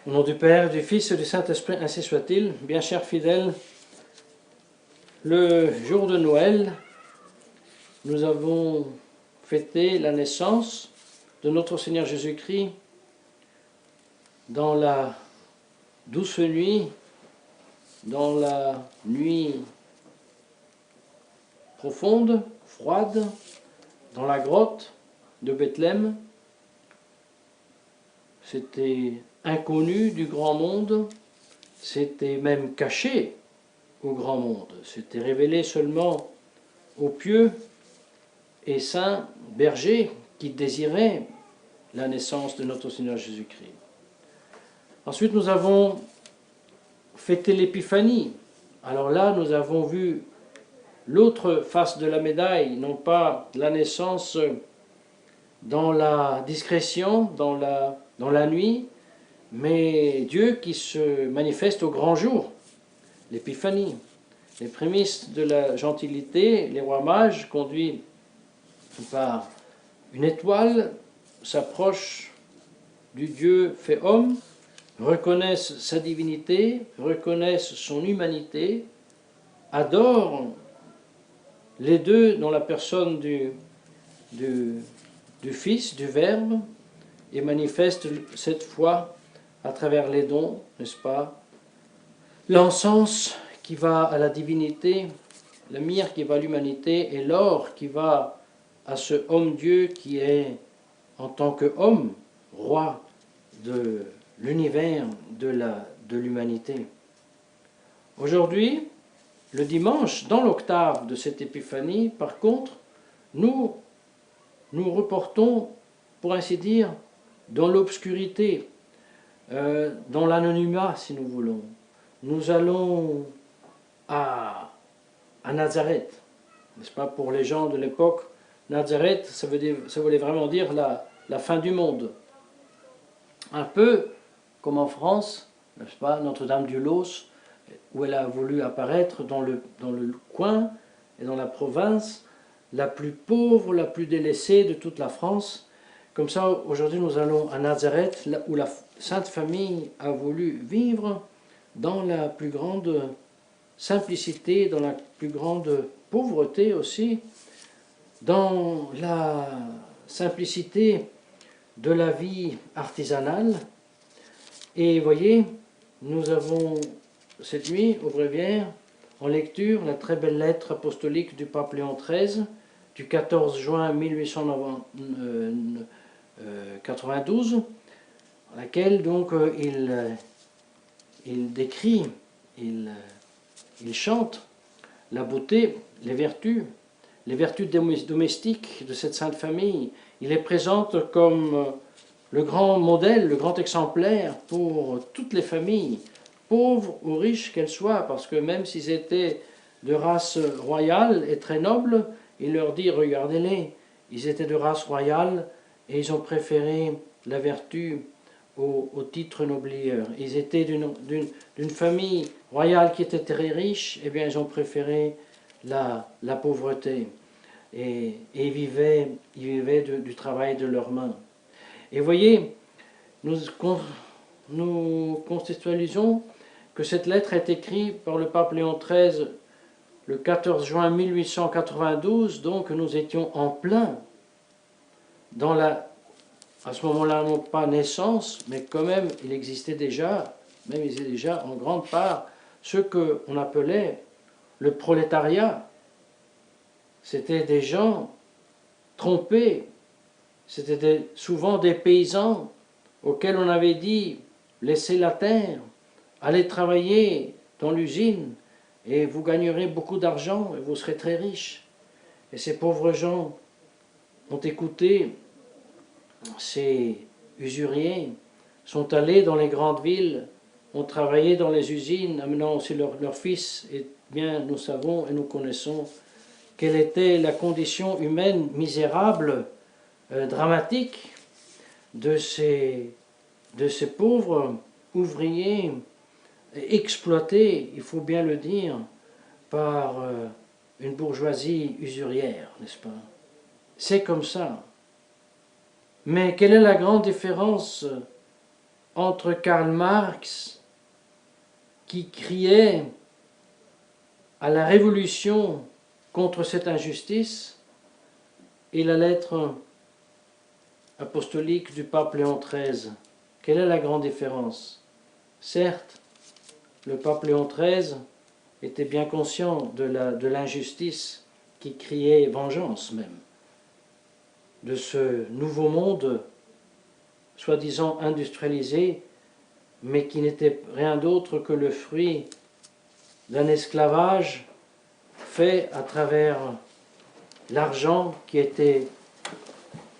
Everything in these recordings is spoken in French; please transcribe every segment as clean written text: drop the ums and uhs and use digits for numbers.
Au nom du Père, du Fils et du Saint-Esprit, ainsi soit-il. Bien chers fidèles, le jour de Noël, nous avons fêté la naissance de notre Seigneur Jésus-Christ dans la douce nuit, dans la nuit profonde, froide, dans la grotte de Bethléem. C'était inconnu du grand monde, c'était même caché au grand monde, c'était révélé seulement aux pieux et saints bergers qui désiraient la naissance de notre Seigneur Jésus-Christ. Ensuite, nous avons fêté l'Épiphanie. Alors là, nous avons vu l'autre face de la médaille, non pas la naissance dans la discrétion, dans la nuit, mais Dieu qui se manifeste au grand jour, l'Épiphanie. Les prémices de la gentilité, les rois mages, conduits par une étoile, s'approchent du Dieu fait homme, reconnaissent sa divinité, reconnaissent son humanité, adorent les deux dans la personne du Fils, du Verbe, et manifestent cette foi à travers les dons, n'est-ce pas? L'encens qui va à la divinité, la myrrhe qui va à l'humanité, et l'or qui va à ce homme-dieu qui est, en tant qu'homme, roi de l'univers, de l'humanité. Aujourd'hui, le dimanche, dans l'octave de cette épiphanie, par contre, nous reportons, pour ainsi dire, dans l'obscurité, dans l'anonymat, si nous voulons. Nous allons à Nazareth, n'est-ce pas? Pour les gens de l'époque, Nazareth, ça voulait vraiment dire la fin du monde. Un peu comme en France, n'est-ce pas, Notre-Dame-du-Los, où elle a voulu apparaître dans le coin et dans la province la plus pauvre, la plus délaissée de toute la France. Comme ça, aujourd'hui, nous allons à Nazareth, là où la Sainte Famille a voulu vivre dans la plus grande simplicité, dans la plus grande pauvreté aussi, dans la simplicité de la vie artisanale. Et voyez, nous avons cette nuit, au bréviaire, en lecture, la très belle lettre apostolique du pape Léon XIII, du 14 juin 1892, dans laquelle donc il décrit, il chante la beauté, les vertus domestiques de cette sainte famille. Il les présente comme le grand modèle, le grand exemplaire pour toutes les familles, pauvres ou riches qu'elles soient, parce que même s'ils étaient de race royale et très noble, il leur dit, regardez-les, ils étaient de race royale et ils ont préféré la vertu au titre noblieur. Ils étaient d'une famille royale qui était très riche, et bien ils ont préféré la pauvreté. Et ils vivaient du travail de leurs mains. Et voyez, nous contextualisons que cette lettre est écrite par le pape Léon XIII le 14 juin 1892, donc nous étions en plein dans à ce moment-là, non pas naissance, mais quand même il existait déjà en grande part ce qu'on appelait le prolétariat. C'était des gens trompés, c'était souvent des paysans auxquels on avait dit « laissez la terre, allez travailler dans l'usine et vous gagnerez beaucoup d'argent et vous serez très riches ». Et ces pauvres gens ont écouté ces usuriers, sont allés dans les grandes villes, ont travaillé dans les usines, amenant aussi leurs fils, et bien nous savons et nous connaissons quelle était la condition humaine misérable, dramatique de ces pauvres ouvriers exploités, il faut bien le dire, par une bourgeoisie usurière, n'est-ce pas? C'est comme ça. Mais quelle est la grande différence entre Karl Marx, qui criait à la révolution contre cette injustice, et la lettre apostolique du pape Léon XIII. Quelle est la grande différence? Certes, le pape Léon XIII était bien conscient de l'injustice qui criait vengeance même, de ce nouveau monde soi-disant industrialisé, mais qui n'était rien d'autre que le fruit d'un esclavage fait à travers l'argent qui était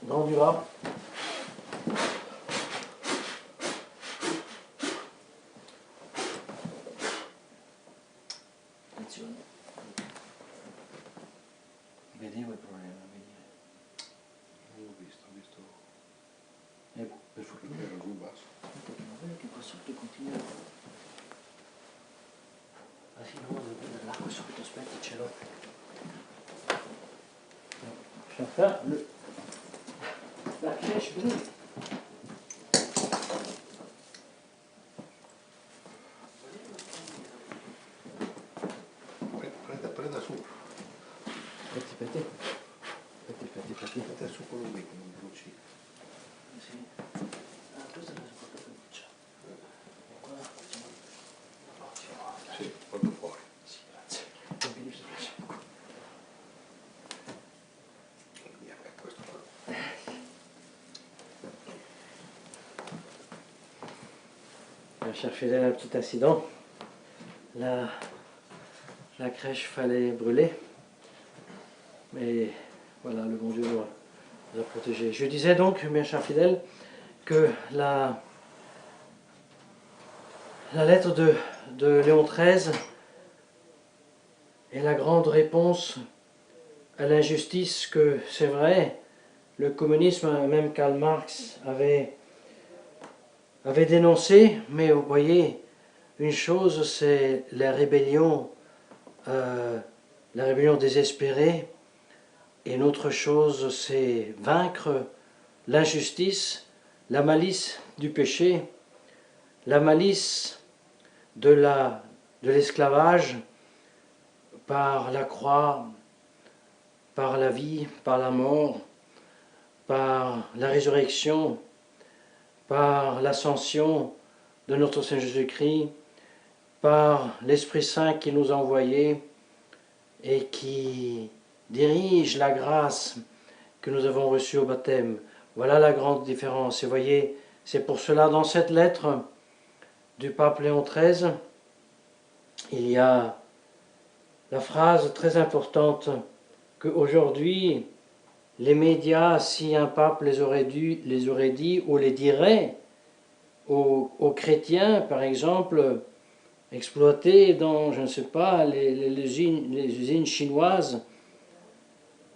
vendu à vedevo il problema, Ho visto per fortuna che era giù basso. non vedo che qua sotto continua. Ah sì, no, devo prendere l'acqua subito, aspetta, ce l'ho. Enfin, la crèche brûle. Prenda su. Aspetta. Prenda su quello lì che non bruci. Sì. Ah, questa è la seconda doccia. Qua facciamo. Ottimo. Sì, porto fuori. Sì, grazie. Non mi dispiace. Via, questo qua. Cher fidèle, un petit incident. La crèche fallait brûler. Mais voilà, le bon Dieu nous a protégés. Je disais donc, mes chers fidèles, que la lettre de Léon XIII est la grande réponse à l'injustice que, c'est vrai, le communisme, même Karl Marx, avait dénoncé, mais vous voyez, une chose c'est la rébellion désespérée, et une autre chose c'est vaincre l'injustice, la malice du péché, la malice de l'esclavage par la croix, par la vie, par la mort, par la résurrection, par l'ascension de notre Seigneur Jésus-Christ, par l'Esprit Saint qui nous a envoyés et qui dirige la grâce que nous avons reçue au baptême. Voilà la grande différence. Et voyez, c'est pour cela, dans cette lettre du pape Léon XIII, il y a la phrase très importante qu'aujourd'hui, les médias, si un pape les aurait dit ou les dirait aux chrétiens, par exemple, exploités dans, je ne sais pas, les usines chinoises,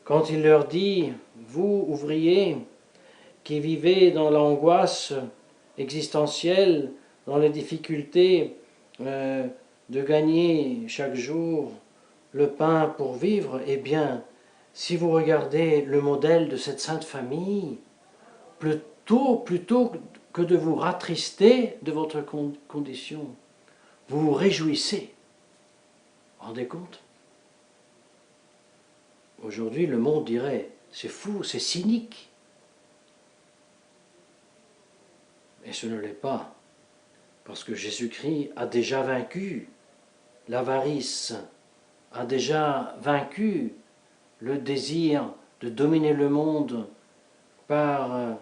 quand il leur dit, vous, ouvriers, qui vivez dans l'angoisse existentielle, dans les difficultés de gagner chaque jour le pain pour vivre, eh bien, si vous regardez le modèle de cette sainte famille, plutôt que de vous rattrister de votre condition, vous vous réjouissez. Vous vous rendez compte? Aujourd'hui, le monde dirait, c'est fou, c'est cynique. Et ce ne l'est pas, parce que Jésus-Christ a déjà vaincu l'avarice, a déjà vaincu le désir de dominer le monde par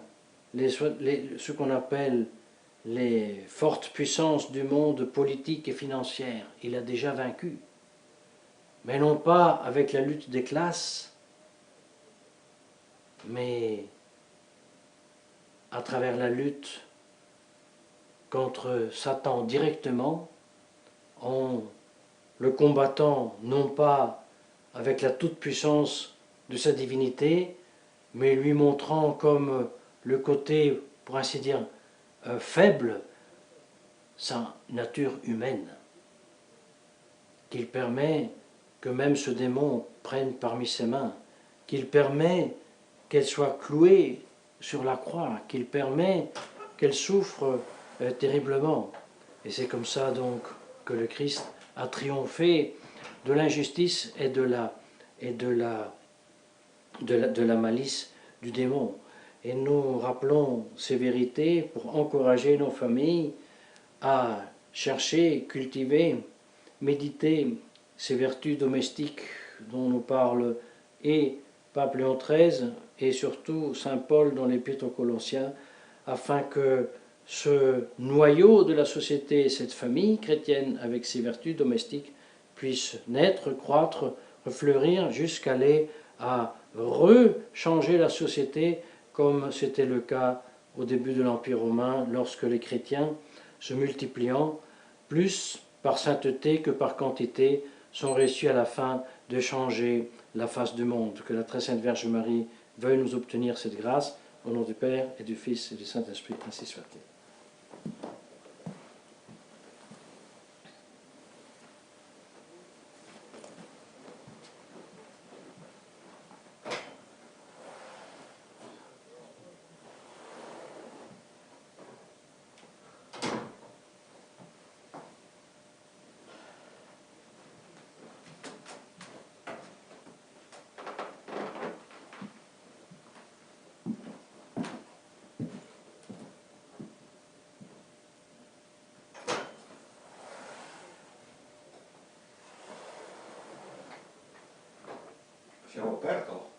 ce qu'on appelle les fortes puissances du monde politique et financière. Il a déjà vaincu. Mais non pas avec la lutte des classes, mais à travers la lutte contre Satan directement, en le combattant non pas avec la toute-puissance de sa divinité, mais lui montrant comme le côté, pour ainsi dire, faible, sa nature humaine, qu'il permet que même ce démon prenne parmi ses mains, qu'il permet qu'elle soit clouée sur la croix, qu'il permet qu'elle souffre terriblement. Et c'est comme ça donc que le Christ a triomphé de l'injustice et de la malice du démon. Et nous rappelons ces vérités pour encourager nos familles à chercher, cultiver, méditer ces vertus domestiques dont nous parle et Pape Léon XIII et surtout Saint Paul dans l'Épître aux Colossiens, afin que ce noyau de la société, cette famille chrétienne avec ses vertus domestiques, puisse naître, croître, refleurir jusqu'aller à rechanger la société comme c'était le cas au début de l'Empire romain lorsque les chrétiens, se multipliant, plus par sainteté que par quantité, sont réussis à la fin de changer la face du monde. Que la très sainte Vierge Marie veuille nous obtenir cette grâce, au nom du Père et du Fils et du Saint-Esprit, ainsi soit-il. Siamo aperto.